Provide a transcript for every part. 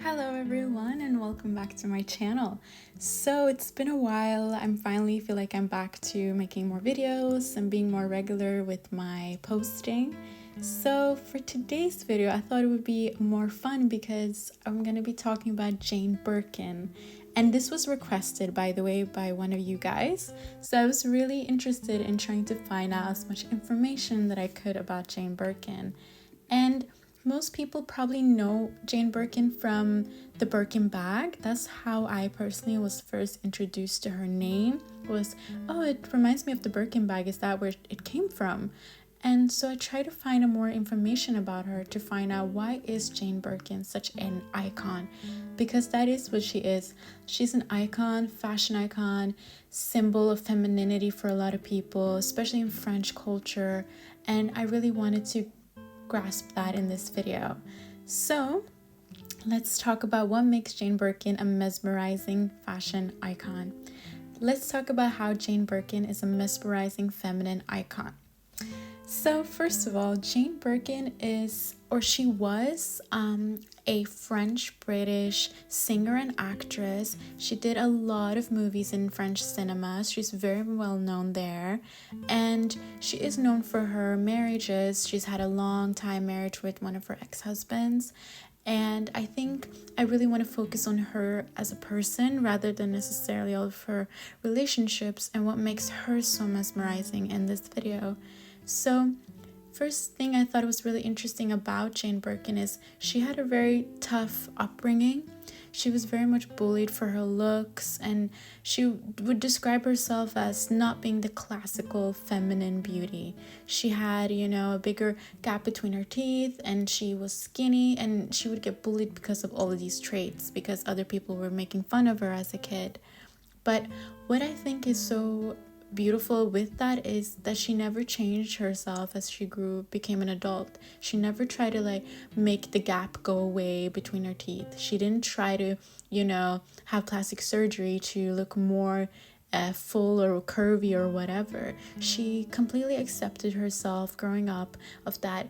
Hello everyone and welcome back to my channel. So it's been a while. I'm finally feel like I'm back to making more videos and being more regular with my posting. So for today's video, I thought it would be more fun because I'm going to be talking about Jane Birkin. And this was requested, by the way, by one of you guys. So I was really interested in trying to find out as much information that I could about Jane Birkin. And most people probably know Jane Birkin from the Birkin bag. That's how I personally was first introduced to her name. It reminds me of the Birkin bag. Is that where it came from? And so I tried to find out more information about her to find out why is Jane Birkin such an icon, because that is what she is. She's an icon, fashion icon, symbol of femininity for a lot of people, especially in French culture. And I really wanted to grasp that in this video. So let's talk about what makes Jane Birkin a mesmerizing fashion icon. Let's talk about how Jane Birkin is a mesmerizing feminine icon. So first of all, Jane Birkin was a French-British singer and actress. She did a lot of movies in French cinemas. She's very well known there. And she is known for her marriages. She's had a long time marriage with one of her ex-husbands. And I think I really want to focus on her as a person rather than necessarily all of her relationships and what makes her so mesmerizing in this video. So first thing I thought was really interesting about Jane Birkin is she had a very tough upbringing. She was very much bullied for her looks, and she would describe herself as not being the classical feminine beauty. She had, a bigger gap between her teeth, and she was skinny, and she would get bullied because of all of these traits because other people were making fun of her as a kid. But what I think is so beautiful with that is that she never changed herself as she became an adult. She never tried to make the gap go away between her teeth. She didn't try to have plastic surgery to look more full or curvy or whatever. She completely accepted herself growing up of that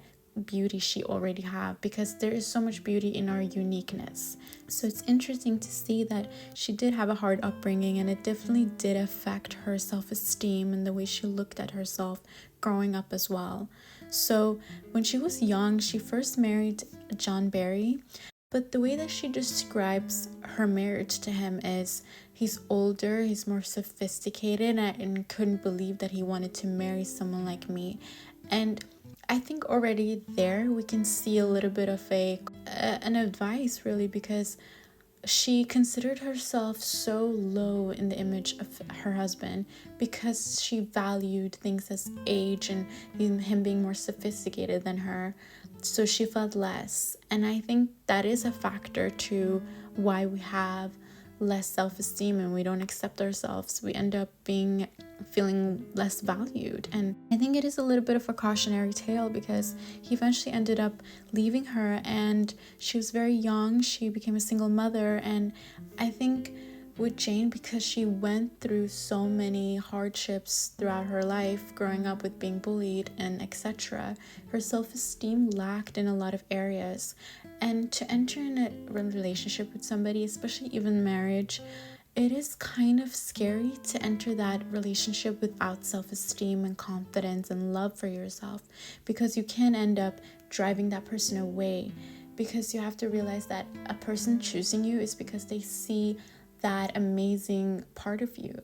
beauty she already have, because there is so much beauty in our uniqueness. So it's interesting to see that she did have a hard upbringing, and it definitely did affect her self-esteem and the way she looked at herself growing up as well. So when she was young, she first married John Barry, but the way that she describes her marriage to him is he's older, he's more sophisticated, and couldn't believe that he wanted to marry someone like me. And I think already there we can see a little bit of an advice, really, because she considered herself so low in the image of her husband because she valued things as age and him being more sophisticated than her. So she felt less. And I think that is a factor to why we have less self-esteem and we don't accept ourselves. We end up feeling less valued. And I think it is a little bit of a cautionary tale because he eventually ended up leaving her, and she was very young. She became a single mother. And I think with Jane, because she went through so many hardships throughout her life, growing up with being bullied and etc., her self-esteem lacked in a lot of areas. And to enter in a relationship with somebody, especially even marriage, it is kind of scary to enter that relationship without self-esteem and confidence and love for yourself, because you can end up driving that person away, because you have to realize that a person choosing you is because they see that amazing part of you.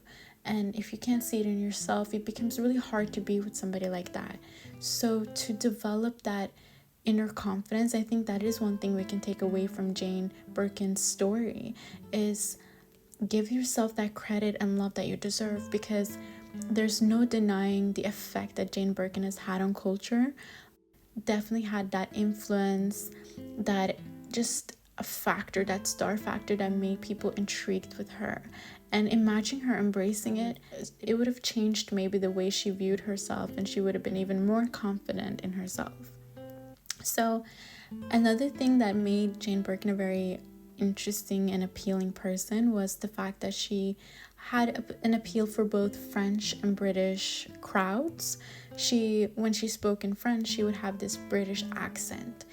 And if you can't see it in yourself, it becomes really hard to be with somebody like that. So to develop that inner confidence, I think that is one thing we can take away from Jane Birkin's story, is give yourself that credit and love that you deserve, because there's no denying the effect that Jane Birkin has had on culture. Definitely had that influence, that just a factor, that star factor that made people intrigued with her. And imagine her embracing it would have changed maybe the way she viewed herself, and she would have been even more confident in herself. So another thing that made Jane Birkin a very interesting and appealing person was the fact that she had an appeal for both French and British crowds. When she spoke in French, she would have this British accent.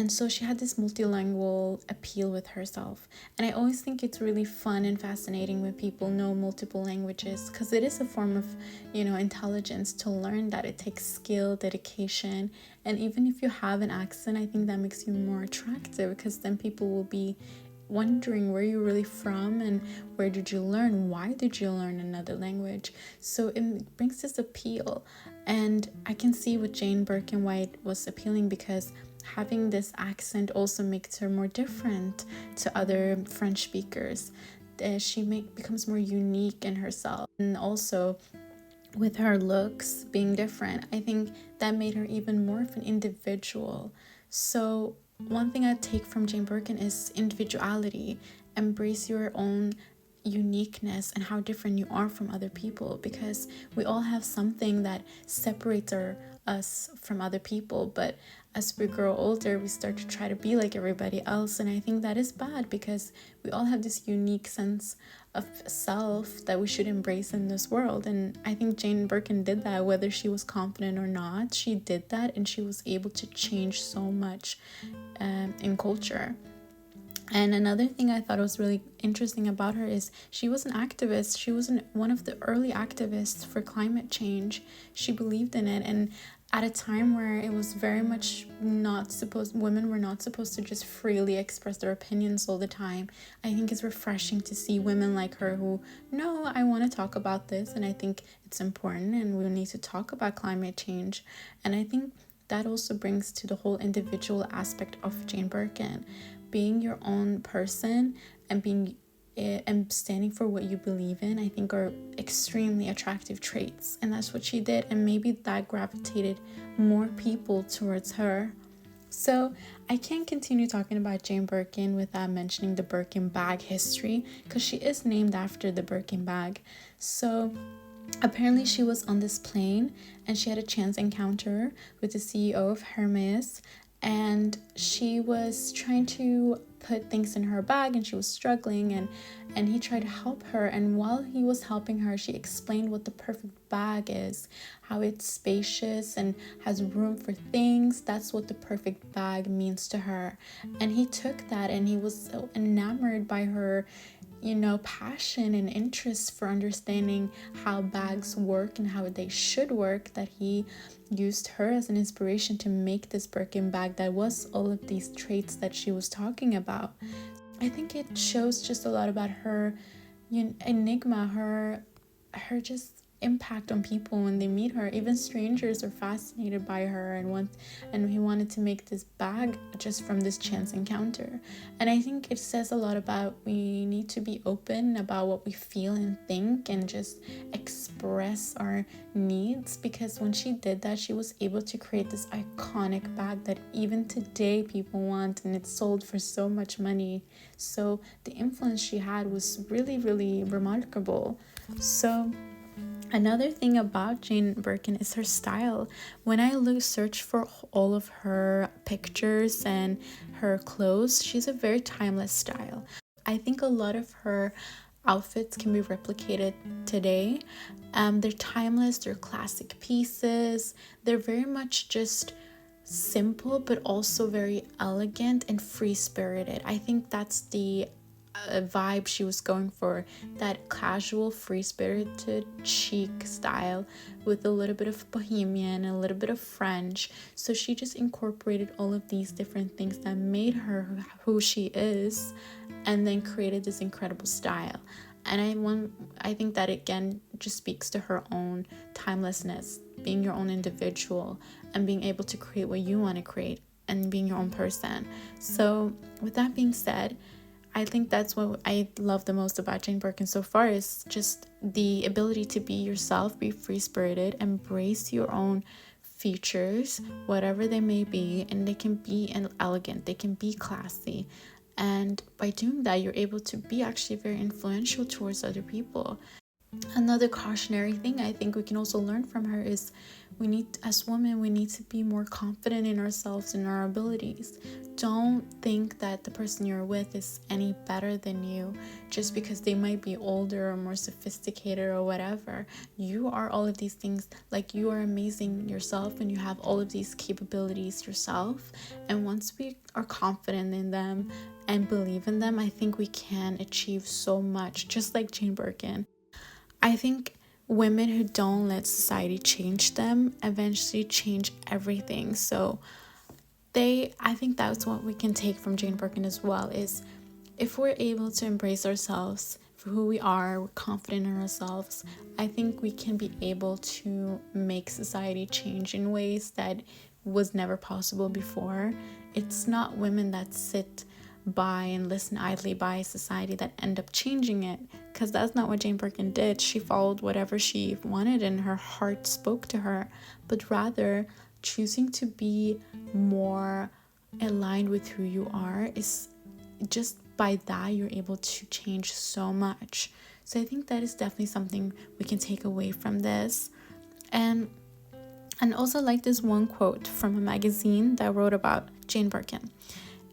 And so she had this multilingual appeal with herself. And I always think it's really fun and fascinating when people know multiple languages, because it is a form of, intelligence to learn that. It takes skill, dedication, and even if you have an accent, I think that makes you more attractive, because then people will be wondering where you're really from and where did you learn, why did you learn another language. So it brings this appeal, and I can see with Jane Birkin why it was appealing, because having this accent also makes her more different to other French speakers. She becomes more unique in herself, and also with her looks being different, I think that made her even more of an individual. So one thing I take from Jane Birkin is individuality. Embrace your own uniqueness and how different you are from other people, because we all have something that separates us from other people, but as we grow older we start to try to be like everybody else, and I think that is bad, because we all have this unique sense of self that we should embrace in this world. And I think Jane Birkin did that, whether she was confident or not. She did that, and she was able to change so much in culture. And another thing I thought was really interesting about her is she was an activist. She was one of the early activists for climate change. She believed in it, and at a time where it was very much women were not supposed to just freely express their opinions all the time. I think it's refreshing to see women like her who, no, I want to talk about this, and I think it's important, and we need to talk about climate change. And I think that also brings to the whole individual aspect of Jane Birkin. Being your own person and standing for what you believe in, I think are extremely attractive traits, and that's what she did, and maybe that gravitated more people towards her. So I can't continue talking about Jane Birkin without mentioning the Birkin bag history, because she is named after the Birkin bag. So apparently she was on this plane and she had a chance encounter with the CEO of Hermes, and she was trying to put things in her bag and she was struggling, and he tried to help her, and while he was helping her she explained what the perfect bag is, how it's spacious and has room for things. That's what the perfect bag means to her. And he took that, and he was so enamored by her passion and interest for understanding how bags work and how they should work, that he used her as an inspiration to make this Birkin bag that was all of these traits that she was talking about. I think it shows just a lot about her enigma, her just impact on people when they meet her. Even strangers are fascinated by her, and he wanted to make this bag just from this chance encounter. And I think it says a lot about we need to be open about what we feel and think, and just express our needs, because when she did that, she was able to create this iconic bag that even today people want, and it's sold for so much money. So the influence she had was really, really remarkable. So another thing about Jane Birkin is her style. When I search for all of her pictures and her clothes, she's a very timeless style. I think a lot of her outfits can be replicated today. They're timeless, they're classic pieces. They're very much just simple, but also very elegant and free-spirited. I think that's the vibe she was going for, that casual, free-spirited, chic style with a little bit of bohemian, a little bit of French. So she just incorporated all of these different things that made her who she is, and then created this incredible style. And I think that again just speaks to her own timelessness, being your own individual and being able to create what you want to create and being your own person. So with that being said, I think that's what I love the most about Jane Birkin so far, is just the ability to be yourself, be free-spirited, embrace your own features, whatever they may be, and they can be elegant, they can be classy. And by doing that, you're able to be actually very influential towards other people. Another cautionary thing I think we can also learn from her is as women, we need to be more confident in ourselves and our abilities. Don't think that the person you're with is any better than you just because they might be older or more sophisticated or whatever. You are all of these things. Like, you are amazing yourself and you have all of these capabilities yourself. And once we are confident in them and believe in them, I think we can achieve so much, just like Jane Birkin. I think women who don't let society change them eventually change everything. So I think that's what we can take from Jane Birkin as well, is if we're able to embrace ourselves for who we are, we're confident in ourselves, I think we can be able to make society change in ways that was never possible before. It's not women that sit by and listen idly by society that end up changing it, because that's not what Jane Birkin did. She followed whatever she wanted and her heart spoke to her, but rather choosing to be more aligned with who you are is just by that you're able to change so much. So I think that is definitely something we can take away from this. And also, like, this one quote from a magazine that wrote about Jane Birkin.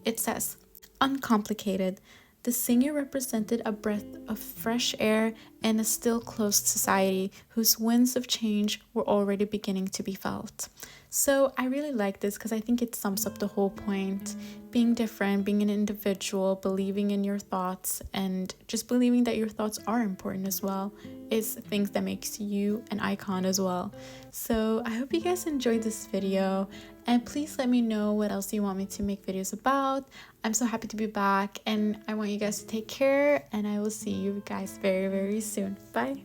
It says, "Uncomplicated, the singer represented a breath of fresh air in a still closed society whose winds of change were already beginning to be felt." So I really like this because I think it sums up the whole point. Being different, being an individual, believing in your thoughts, and just believing that your thoughts are important as well is things that makes you an icon as well. So I hope you guys enjoyed this video, and please let me know what else you want me to make videos about. I'm so happy to be back, and I want you guys to take care, and I will see you guys very, very soon. Bye.